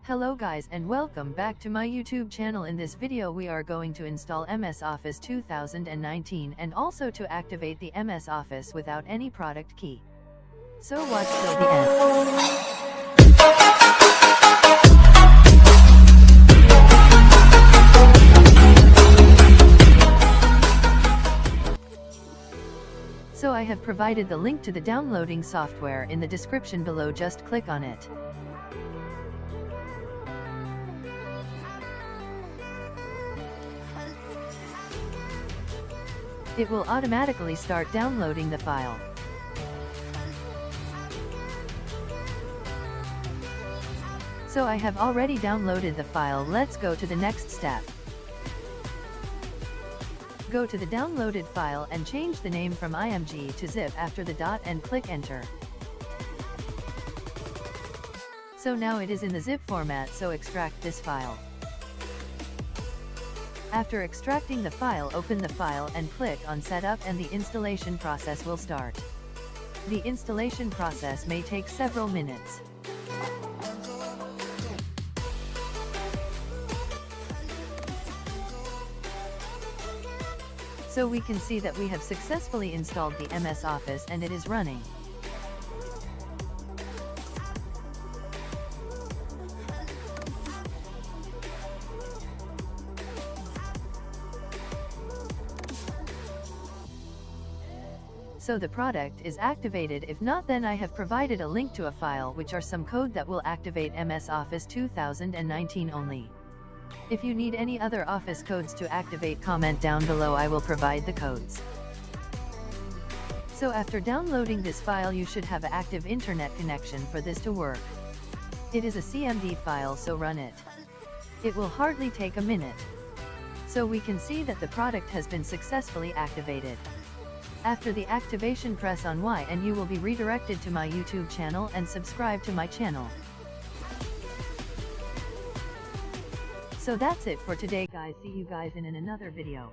Hello guys and welcome back to my YouTube channel. In this video we are going to install MS Office 2019 and also to activate the MS Office without any product key. So watch till the end. So I have provided the link to the downloading software in the description below, just click on it. It will automatically start downloading the file. So I have already downloaded the file. Let's go to the next step. Go to the downloaded file and change the name from IMG to zip after the dot and click enter. So now it is in the zip format, so extract this file. After extracting the file, open the file and click on Setup and the installation process will start. The installation process may take several minutes. So we can see that we have successfully installed the MS Office and it is running. So the product is activated. If not, then I have provided a link to a file which are some code that will activate MS Office 2019 only. If you need any other Office codes to activate, comment down below, I will provide the codes. So after downloading this file you should have an active internet connection for this to work. It is a CMD file, so run it. It will hardly take a minute. So we can see that the product has been successfully activated. After the activation, press on Y and you will be redirected to my YouTube channel and subscribe to my channel. So that's it for today guys. See you guys in another video.